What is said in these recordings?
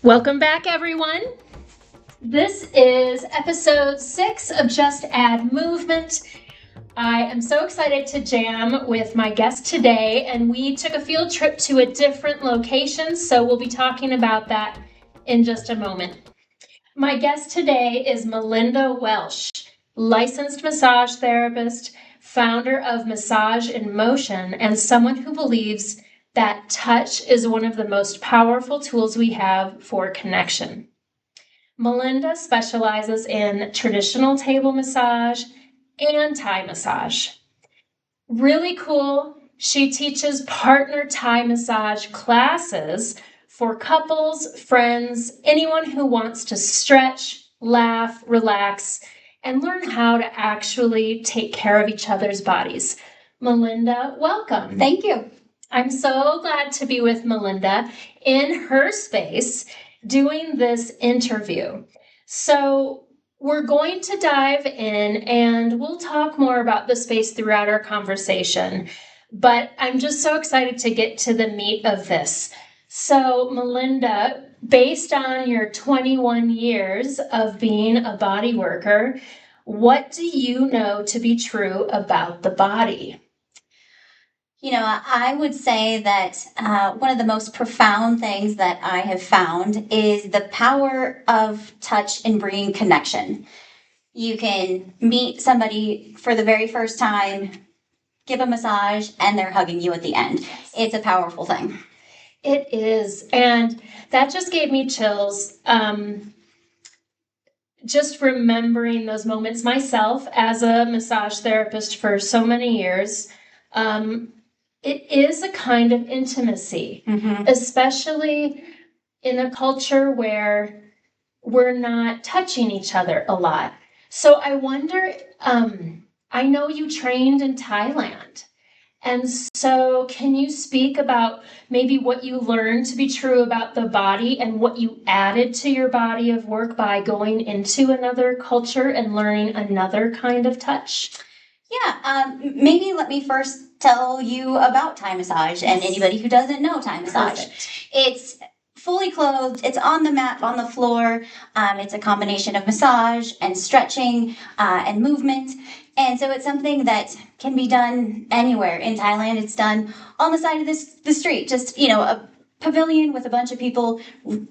Welcome back, everyone. This is episode 6 of Just Add Movement. I am so excited to jam with my guest today, and we took a field trip to a different location, so we'll be talking about that in just a moment. My guest today is Melinda Welsh, licensed massage therapist, founder of Massage in Motion, and someone who believes that touch is one of the most powerful tools we have for connection. Melinda specializes in traditional table massage and Thai massage. Really cool. She teaches partner Thai massage classes for couples, friends, anyone who wants to stretch, laugh, relax, and learn how to actually take care of each other's bodies. Melinda, welcome. Thank you. I'm so glad to be with Melinda in her space doing this interview. So we're going to dive in and we'll talk more about the space throughout our conversation. But I'm just so excited to get to the meat of this. So Melinda, based on your 21 years of being a body worker, what do you know to be true about the body? You know, I would say that one of the most profound things that I have found is the power of touch in bringing connection. You can meet somebody for the very first time, give a massage, and they're hugging you at the end. It's a powerful thing. It is. And that just gave me chills. Just remembering those moments myself as a massage therapist for so many years. It is a kind of intimacy, especially in a culture where we're not touching each other a lot. So I wonder, I know you trained in Thailand. And so can you speak about maybe what you learned to be true about the body and what you added to your body of work by going into another culture and learning another kind of touch? Yeah, maybe let me first tell you about Thai massage and anybody who doesn't know Thai massage. Perfect. It's fully clothed, it's on the mat, on the floor. It's a combination of massage and stretching and movement. And so it's something that can be done anywhere. In Thailand, it's done on the side of the street, just, a pavilion with a bunch of people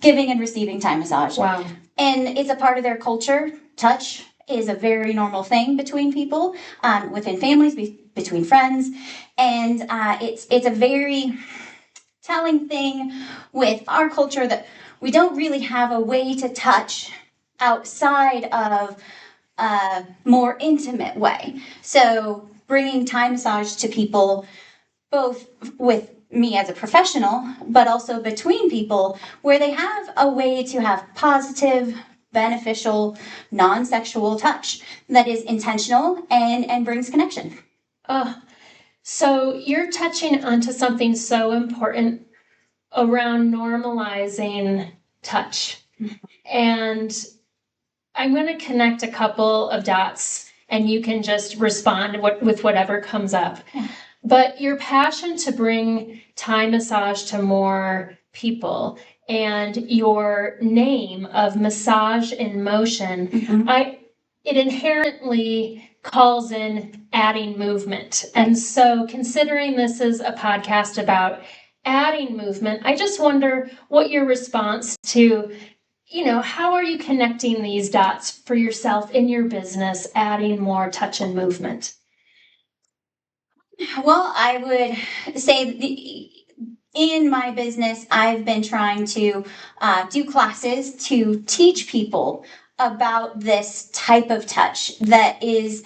giving and receiving Thai massage. Wow. And it's a part of their culture. Touch is a very normal thing between people, within families, between friends. And it's a very telling thing with our culture that we don't really have a way to touch outside of a more intimate way. So bringing Thai massage to people, both with me as a professional, but also between people, where they have a way to have positive, beneficial, non-sexual touch that is intentional and brings connection. So you're touching onto something so important around normalizing touch. And I'm going to connect a couple of dots and you can just respond with whatever comes up. Yeah. But your passion to bring Thai massage to more people and your name of Massage in Motion, it inherently calls in adding movement. And so considering this is a podcast about adding movement, I just wonder what your response to, how are you connecting these dots for yourself in your business, adding more touch and movement? Well, I would say in my business, I've been trying to do classes to teach people about this type of touch that is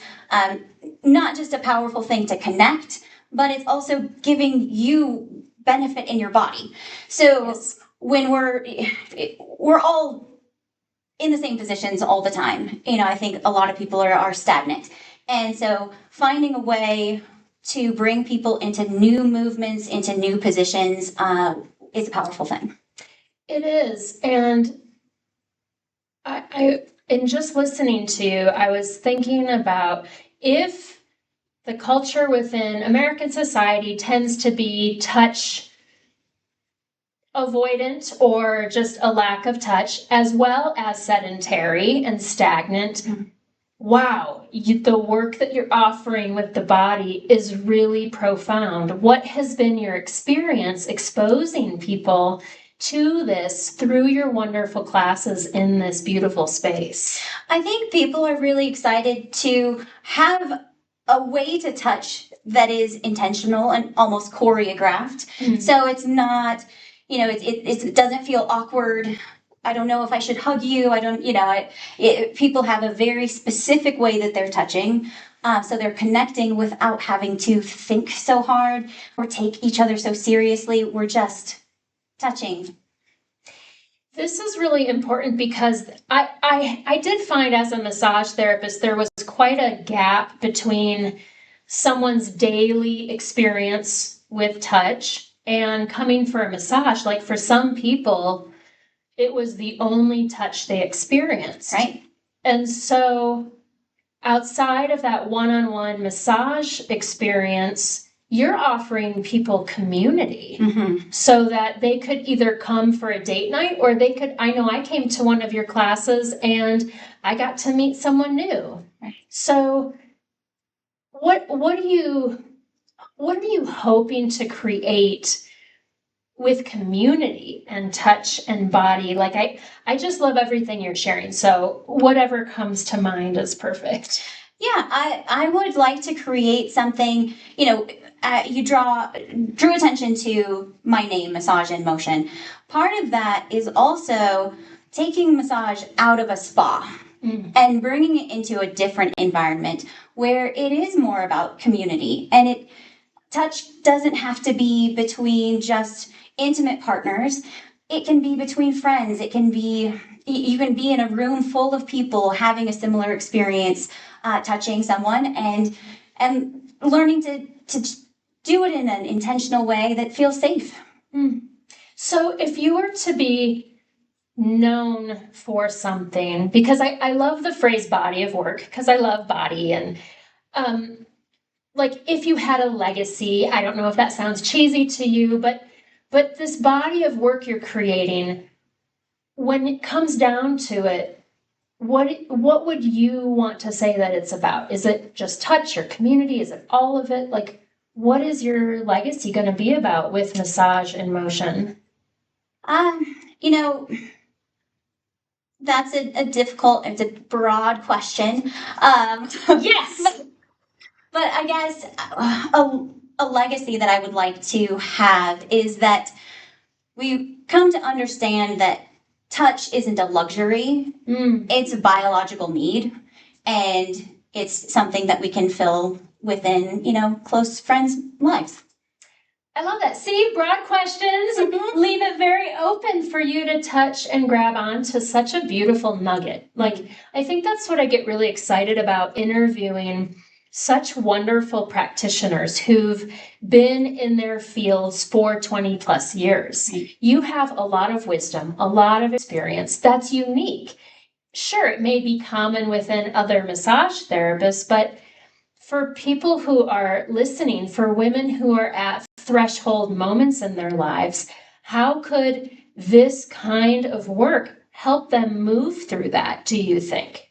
not just a powerful thing to connect, but it's also giving you benefit in your body. So yes. When we're all in the same positions all the time, I think a lot of people are stagnant. And so finding a way to bring people into new movements, into new positions is a powerful thing. It is. And I in just listening to you, I was thinking about if the culture within American society tends to be touch avoidant or just a lack of touch, as well as sedentary and stagnant. Wow, the work that you're offering with the body is really profound. What has been your experience exposing people to this through your wonderful classes in this beautiful space? I think people are really excited to have a way to touch that is intentional and almost choreographed. So it's not, it doesn't feel awkward. I don't know if I should hug you. I don't, people have a very specific way that they're touching. So they're connecting without having to think so hard or take each other so seriously. We're just touching. This is really important because I did find as a massage therapist, there was quite a gap between someone's daily experience with touch and coming for a massage. Like for some people, it was the only touch they experienced. Right. And so outside of that one-on-one massage experience, you're offering people community so that they could either come for a date night or they could, I know I came to one of your classes and I got to meet someone new. Right. So what are you hoping to create with community and touch and body? Like I just love everything you're sharing. So whatever comes to mind is perfect. Yeah, I would like to create something, you drew attention to my name, Massage in Motion. Part of that is also taking massage out of a spa and bringing it into a different environment where it is more about community. And touch doesn't have to be between just intimate partners. It can be between friends. You can be in a room full of people having a similar experience, touching someone and learning to do it in an intentional way that feels safe. So if you were to be known for something, because I love the phrase body of work, because I love body, and like if you had a legacy, I don't know if that sounds cheesy to you, but this body of work you're creating, when it comes down to it, what would you want to say that it's about? Is it just touch or community? Is it all of it? Like, what is your legacy going to be about with Massage in Motion? That's it's a broad question. Yes. But I guess a legacy that I would like to have is that we come to understand that touch isn't a luxury. It's a biological need, and it's something that we can fill within, close friends' lives. I love that. See, broad questions leave it very open for you to touch and grab on to such a beautiful nugget. Like, I think that's what I get really excited about interviewing such wonderful practitioners who've been in their fields for 20 plus years. You have a lot of wisdom, a lot of experience that's unique. Sure, it may be common within other massage therapists, but for people who are listening, for women who are at threshold moments in their lives, how could this kind of work help them move through that, do you think?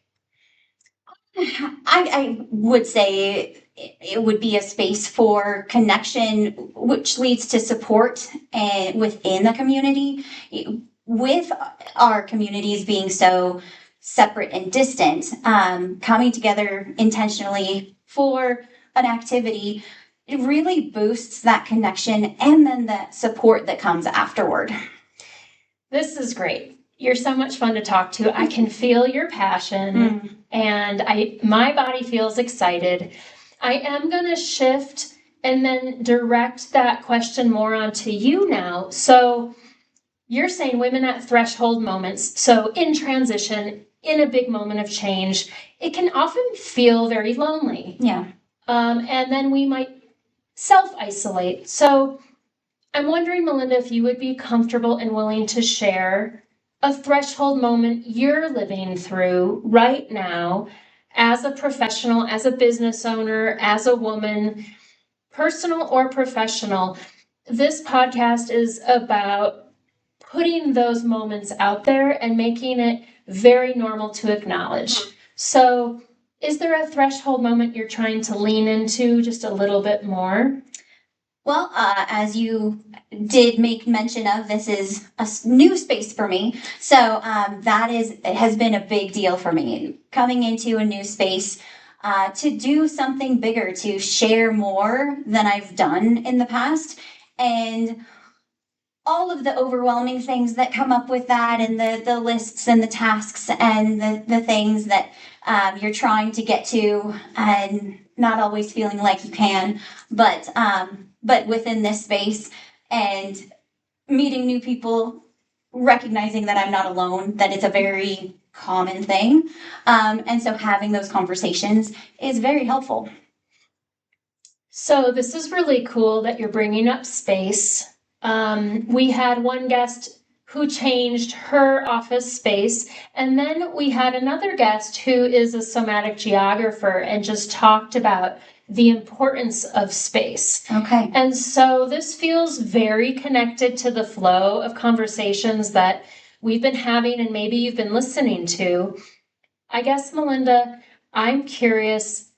I would say it would be a space for connection, which leads to support within the community. With our communities being so separate and distant, coming together intentionally for an activity, it really boosts that connection and then the support that comes afterward. This is great. You're so much fun to talk to. I can feel your passion and my body feels excited. I am going to shift and then direct that question more onto you now. So you're saying women at threshold moments, so in transition, in a big moment of change, it can often feel very lonely. Yeah. And then we might self-isolate. So I'm wondering, Melinda, if you would be comfortable and willing to share a threshold moment you're living through right now as a professional, as a business owner, as a woman, personal or professional. This podcast is about putting those moments out there and making it very normal to acknowledge. So is there a threshold moment you're trying to lean into just a little bit more? Well, as you did make mention of, this is a new space for me. So it has been a big deal for me. Coming into a new space, to do something bigger, to share more than I've done in the past. And all of the overwhelming things that come up with that, and the lists and the tasks and the things that you're trying to get to and not always feeling like you can, but within this space and meeting new people, recognizing that I'm not alone, that it's a very common thing. And so having those conversations is very helpful. So this is really cool that you're bringing up space. We had one guest who changed her office space, and then we had another guest who is a somatic geographer and just talked about the importance of space. Okay. And so this feels very connected to the flow of conversations that we've been having and maybe you've been listening to. I guess, Melinda, I'm curious,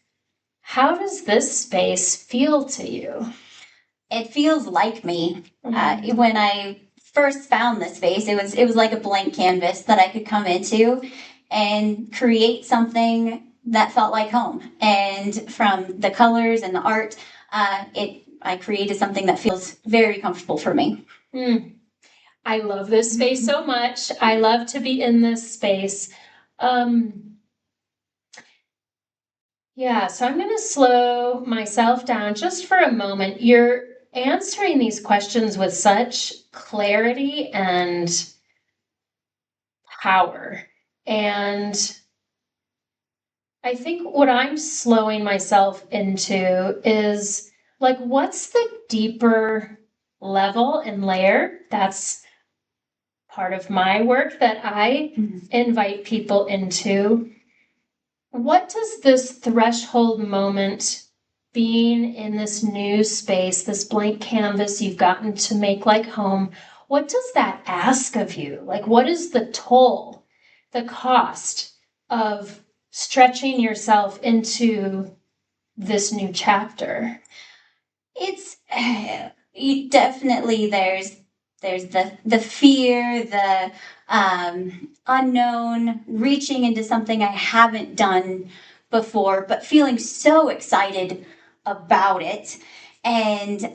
how does this space feel to you? It feels like me. When I first found this space, it was like a blank canvas that I could come into and create something that felt like home. And from the colors and the art, I created something that feels very comfortable for me. I love this space so much. I love to be in this space. Yeah, so I'm going to slow myself down just for a moment. You're answering these questions with such clarity and power. And I think what I'm slowing myself into is like, what's the deeper level and layer? That's part of my work that I invite people into. What does this threshold moment, being in this new space, this blank canvas you've gotten to make like home, what does that ask of you? Like, what is the toll, the cost of stretching yourself into this new chapter? It's definitely there's the fear, the unknown, reaching into something I haven't done before, but feeling so excited about it. And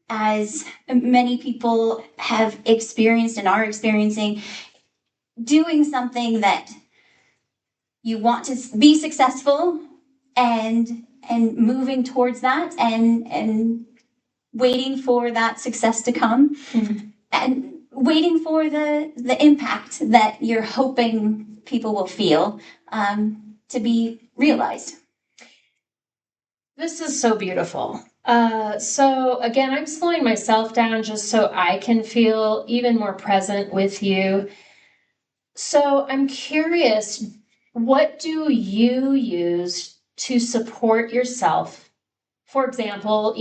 as many people have experienced and are experiencing, doing something that you want to be successful and moving towards that and waiting for that success to come, and waiting for the impact that you're hoping people will feel to be realized. This is so beautiful. So again, I'm slowing myself down just so I can feel even more present with you. So I'm curious, what do you use to support yourself? For example,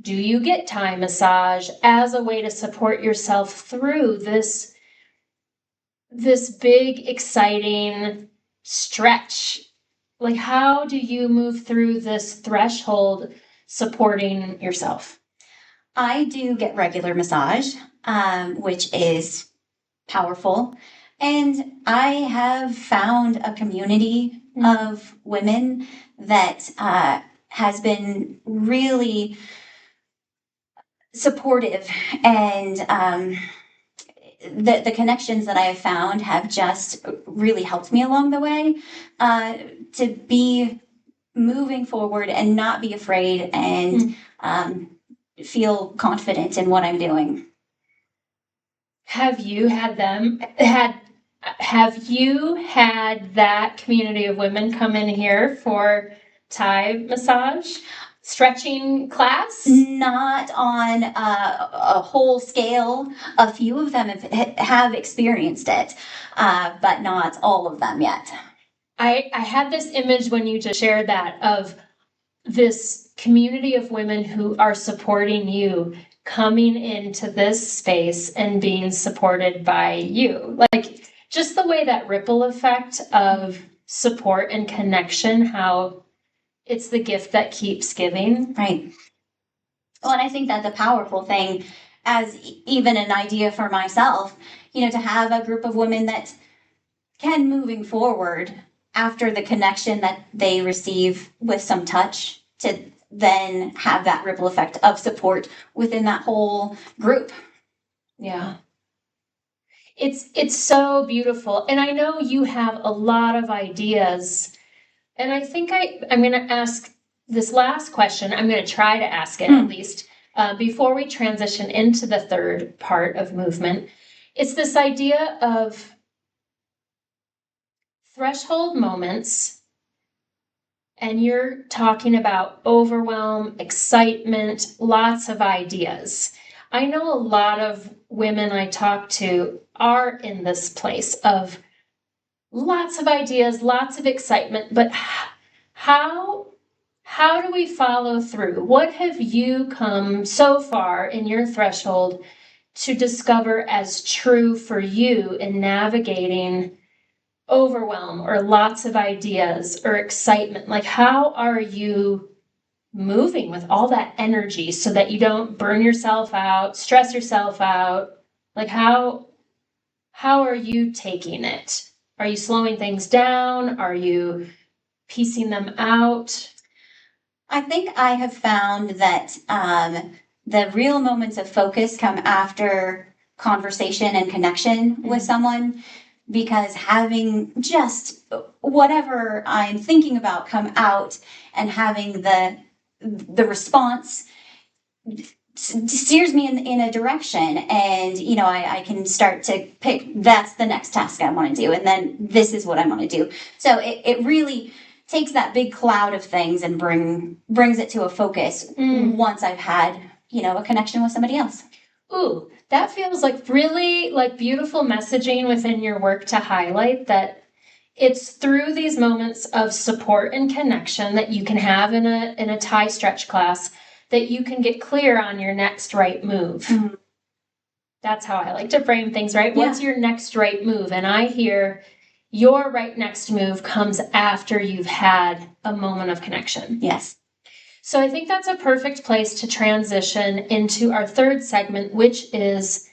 do you get Thai massage as a way to support yourself through this big, exciting stretch? Like, how do you move through this threshold supporting yourself? I do get regular massage, which is powerful. And I have found a community of women that has been really supportive, and the connections that I have found have just really helped me along the way to be moving forward and not be afraid and feel confident in what I'm doing. Have you had that community of women come in here for Thai massage stretching class? Not on a whole scale. A few of them have experienced it, but not all of them yet. I had this image when you just shared that of this community of women who are supporting you. coming into this space and being supported by you. Like just the way that ripple effect of support and connection, how it's the gift that keeps giving. Right. Well, and I think that the powerful thing, as even an idea for myself, to have a group of women that can, moving forward, after the connection that they receive with some touch, to then have that ripple effect of support within that whole group. Yeah. It's so beautiful. And I know you have a lot of ideas. And I think I'm going to ask this last question. I'm going to try to ask it at least before we transition into the third part of movement. It's this idea of threshold moments. And you're talking about overwhelm, excitement, lots of ideas. I know a lot of women I talk to are in this place of lots of ideas, lots of excitement, but how do we follow through? What have you come so far in your threshold to discover as true for you in navigating overwhelm or lots of ideas or excitement? Like, how are you moving with all that energy so that you don't burn yourself out, stress yourself out? Like, how are you taking it? Are you slowing things down? Are you piecing them out? I think I have found that the real moments of focus come after conversation and connection with someone, because having just whatever I'm thinking about come out and having the response steers me in a direction, and I can start to pick, that's the next task I want to do, and then this is what I want to do. So it really takes that big cloud of things and brings it to a focus once I've had a connection with somebody else. Ooh, that feels like really like beautiful messaging within your work to highlight that it's through these moments of support and connection that you can have in a Thai stretch class that you can get clear on your next right move. Mm-hmm. That's how I like to frame things, right? Yeah. What's your next right move? And I hear your right next move comes after you've had a moment of connection. Yes. So I think that's a perfect place to transition into our third segment, which is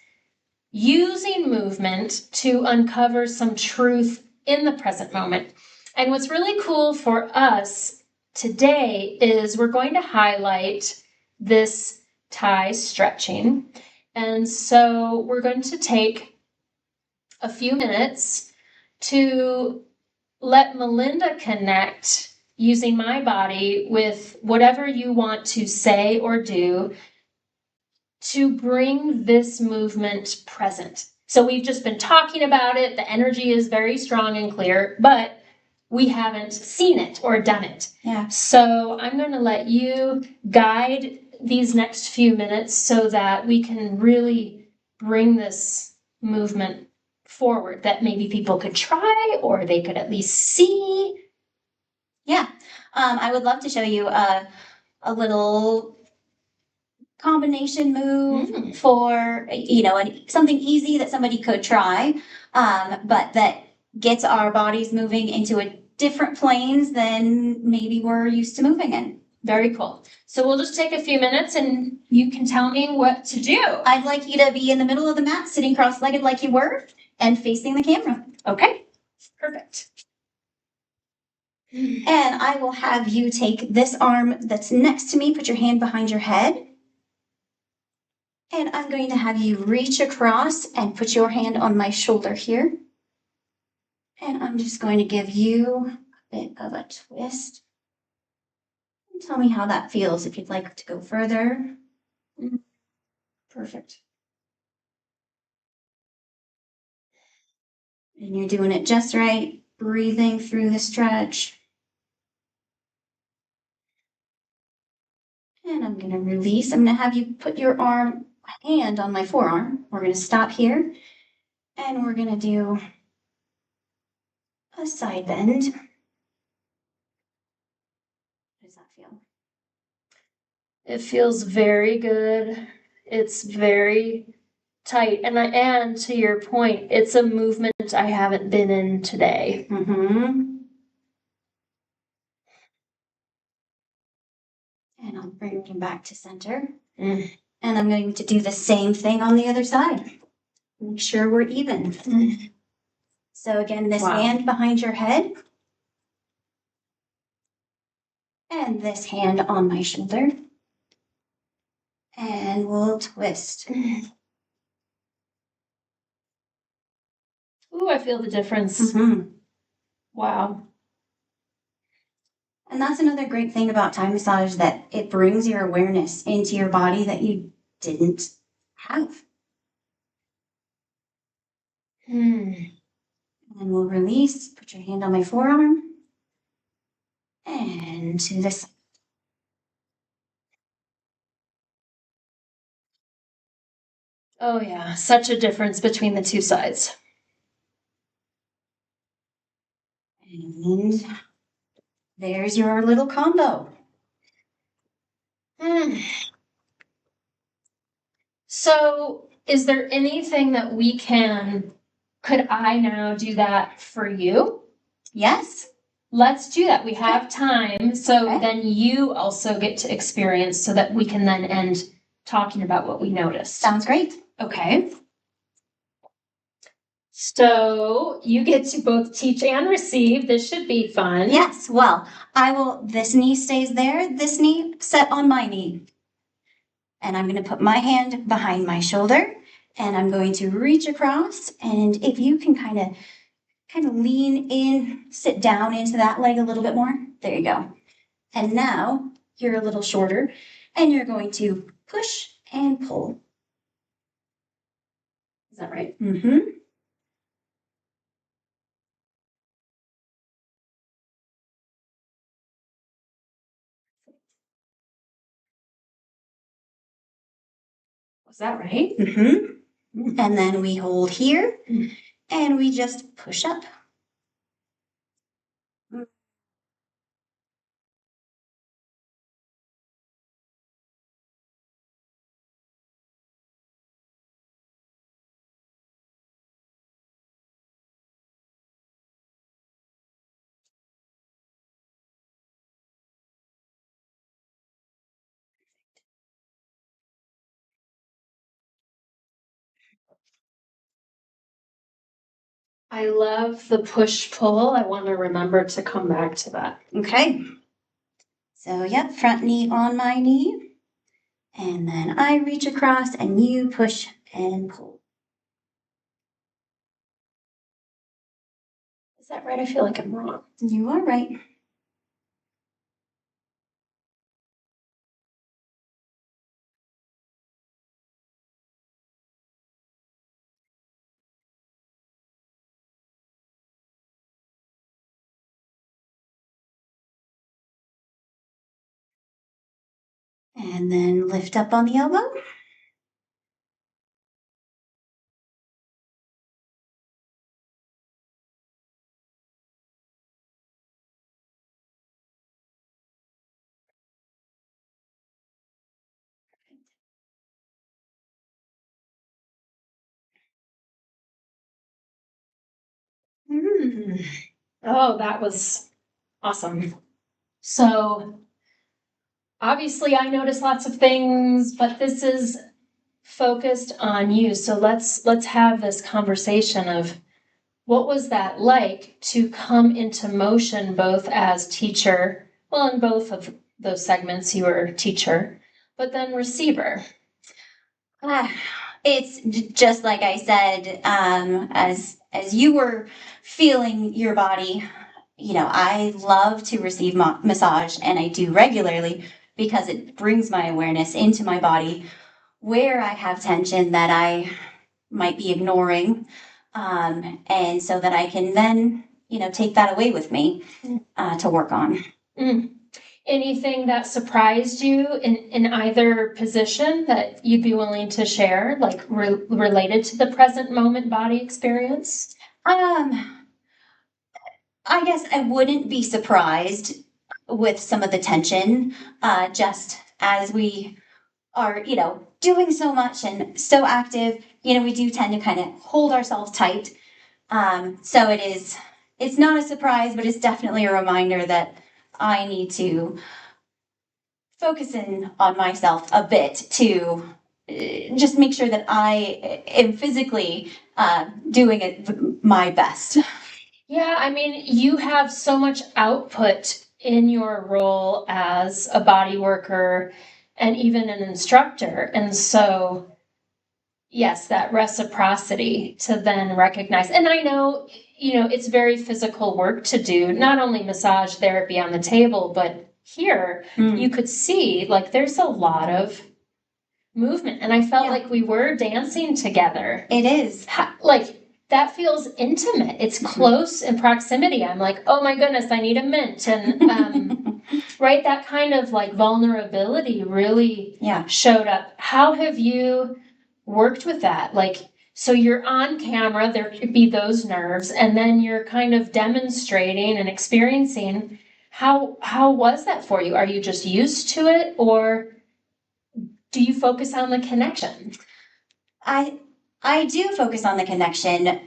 using movement to uncover some truth in the present moment. And what's really cool for us today is we're going to highlight this Thai stretching. And so we're going to take a few minutes to let Melinda connect using my body with whatever you want to say or do to bring this movement present. So we've just been talking about it. The energy is very strong and clear, but we haven't seen it or done it. Yeah. So I'm going to let you guide these next few minutes so that we can really bring this movement forward that maybe people could try or they could at least see. Yeah. I would love to show you a little combination move for, something easy that somebody could try, but that gets our bodies moving into a different planes than maybe we're used to moving in. Very cool. So we'll just take a few minutes and you can tell me what to do. I'd like you to be in the middle of the mat, sitting cross-legged like you were, and facing the camera. Okay, perfect. And I will have you take this arm that's next to me, put your hand behind your head. And I'm going to have you reach across and put your hand on my shoulder here. And I'm just going to give you a bit of a twist. And tell me how that feels if you'd like to go further. Perfect. And you're doing it just right, breathing through the stretch. And I'm going to release. I'm going to have you put your hand on my forearm. We're going to stop here. And we're going to do a side bend. How does that feel? It feels very good. It's very tight. And to your point, it's a movement I haven't been in today. Mm-hmm. And I'll bring you back to center. And I'm going to do the same thing on the other side. Make sure we're even. So again, this hand behind your head. And this hand on my shoulder. And we'll twist. Ooh, I feel the difference. Mm-hmm. Wow. And that's another great thing about Thai massage, that it brings your awareness into your body that you didn't have. And we'll release. Put your hand on my forearm. And to this. Oh yeah, such a difference between the two sides. And there's your little combo. So is there anything that could I now do that for you? Yes. Let's do that. We have time. So then you also get to experience, so that we can then end talking about what we noticed. Sounds great. Okay. So you get to both teach and receive. This should be fun. Yes. Well, this knee stays there. This knee set on my knee. And I'm going to put my hand behind my shoulder, and I'm going to reach across. And if you can kind of lean in, sit down into that leg a little bit more. There you go. And now you're a little shorter, and you're going to push and pull. Is that right? Mm-hmm. Was that right? Mm-hmm. And then we hold here, and we just push up. I love the push-pull. I want to remember to come back to that. Okay. So, yep, front knee on my knee. And then I reach across, and you push and pull. Is that right? I feel like I'm wrong. You are right. And then lift up on the elbow. Oh, that was awesome. So obviously I noticed lots of things, but this is focused on you. So let's have this conversation of what was that like to come into motion, both as teacher, well, in both of those segments you were teacher, but then receiver. It's just like I said, as you were feeling your body, I love to receive massage, and I do regularly because it brings my awareness into my body where I have tension that I might be ignoring, and so that I can then, take that away with me to work on. Anything that surprised you in either position that you'd be willing to share, like related to the present moment body experience? I guess I wouldn't be surprised with some of the tension, just as we are, doing so much and so active, we do tend to kind of hold ourselves tight. So it's not a surprise, but it's definitely a reminder that I need to focus in on myself a bit to just make sure that I am physically doing it my best. Yeah, I mean, you have so much output in your role as a body worker and even an instructor. And so, yes, that reciprocity to then recognize. And I know, it's very physical work to do, not only massage therapy on the table, but here you could see like there's a lot of movement. And I felt like we were dancing together. It is. That feels intimate. It's close in proximity. I'm like, oh my goodness, I need a mint. And right, that kind of like vulnerability really showed up. How have you worked with that? Like, so you're on camera, there could be those nerves, and then you're kind of demonstrating and experiencing. How was that for you? Are you just used to it, or do you focus on the connection? I do focus on the connection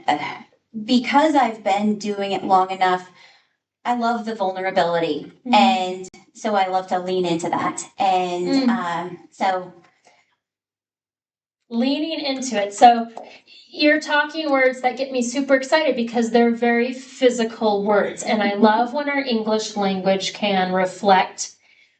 because I've been doing it long enough. I love the vulnerability, and so I love to lean into that. And so leaning into it. So you're talking words that get me super excited because they're very physical words, and I love when our English language can reflect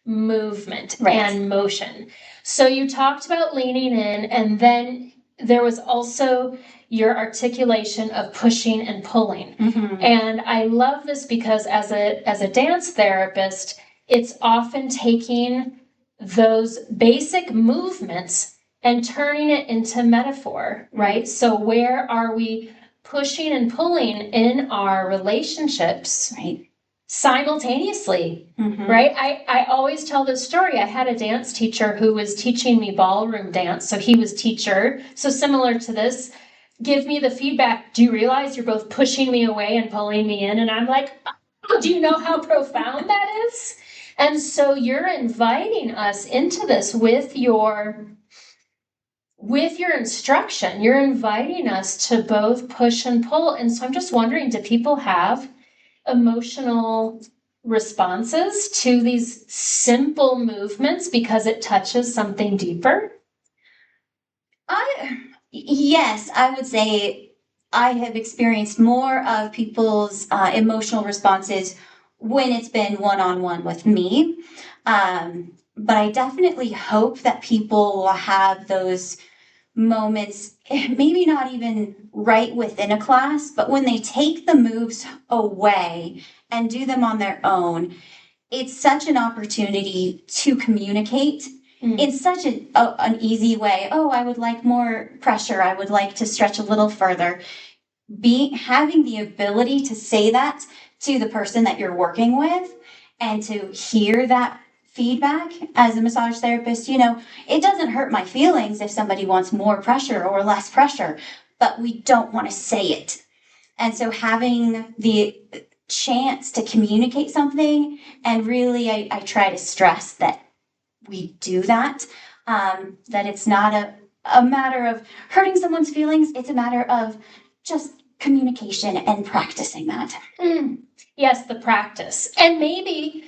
movement and motion. So you talked about leaning in, and then there was also your articulation of pushing and pulling. And I love this because as a dance therapist, it's often taking those basic movements and turning it into metaphor, right? So where are we pushing and pulling in our relationships? Right. Simultaneously, right? I always tell this story. I had a dance teacher who was teaching me ballroom dance. So he was teacher. So similar to this, give me the feedback. Do you realize you're both pushing me away and pulling me in? And I'm like, do you know how profound that is? And so you're inviting us into this with your instruction. You're inviting us to both push and pull. And so I'm just wondering, do people have emotional responses to these simple movements because it touches something deeper? Yes, I would say I have experienced more of people's emotional responses when it's been one-on-one with me. But I definitely hope that people will have those moments, maybe not even right within a class, but when they take the moves away and do them on their own, it's such an opportunity to communicate in such an easy way. Oh, I would like more pressure. I would like to stretch a little further. Having the ability to say that to the person that you're working with and to hear that feedback as a massage therapist, it doesn't hurt my feelings if somebody wants more pressure or less pressure, but we don't want to say it. And so having the chance to communicate something, and really I try to stress that we do that, that it's not a matter of hurting someone's feelings, it's a matter of just communication and practicing that. Yes, the practice. And maybe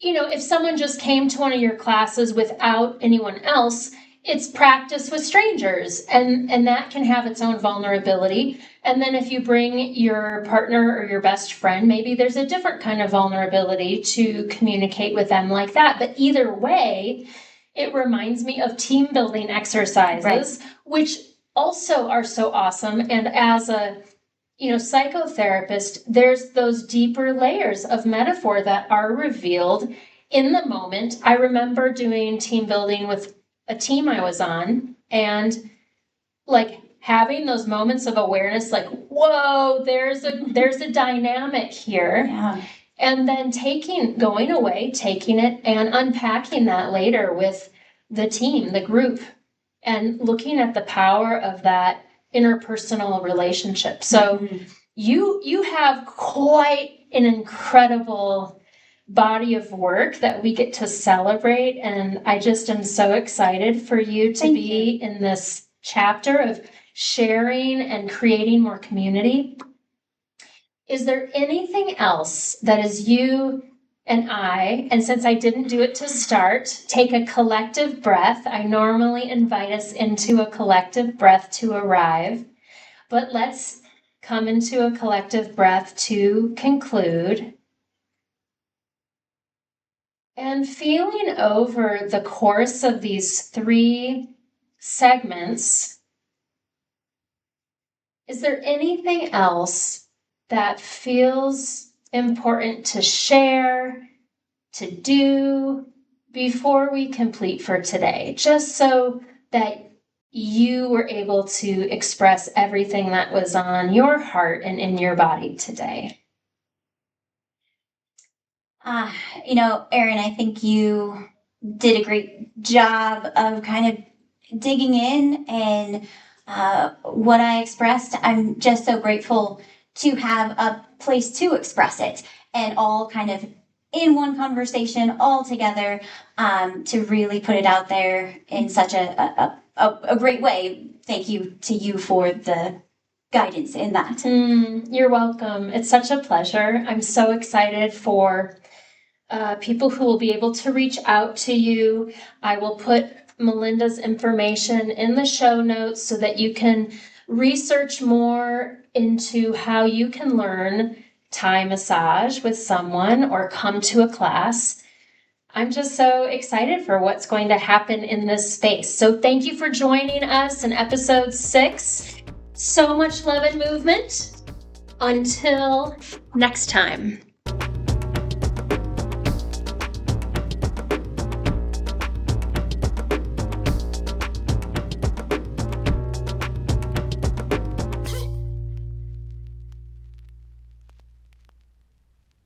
if someone just came to one of your classes without anyone else, it's practice with strangers, and that can have its own vulnerability. And then if you bring your partner or your best friend, maybe there's a different kind of vulnerability to communicate with them like that. But either way, it reminds me of team building exercises, which also are so awesome. And as a psychotherapist, there's those deeper layers of metaphor that are revealed in the moment. I remember doing team building with a team I was on, and like having those moments of awareness, like, whoa, there's a dynamic here. Yeah. And then going away, taking it and unpacking that later with the team, the group, and looking at the power of that interpersonal relationship. So you have quite an incredible body of work that we get to celebrate. And I just am so excited for you to be in this chapter of sharing and creating more community. Is there anything else that is you and I, and since I didn't do it to start, take a collective breath. I normally invite us into a collective breath to arrive, but let's come into a collective breath to conclude. And feeling over the course of these 3 segments, is there anything else that feels important to share, to do before we complete for today, just so that you were able to express everything that was on your heart and in your body today? Erin, I think you did a great job of kind of digging in, and what I expressed, I'm just so grateful to have a place to express it, and all kind of in one conversation all together, to really put it out there in such a great way. Thank you to you for the guidance in that. You're welcome. It's such a pleasure. I'm so excited for people who will be able to reach out to you. I will put Melinda's information in the show notes so that you can research more into how you can learn Thai massage with someone or come to a class. I'm just so excited for what's going to happen in this space. So thank you for joining us in episode 6. So much love and movement. Until next time.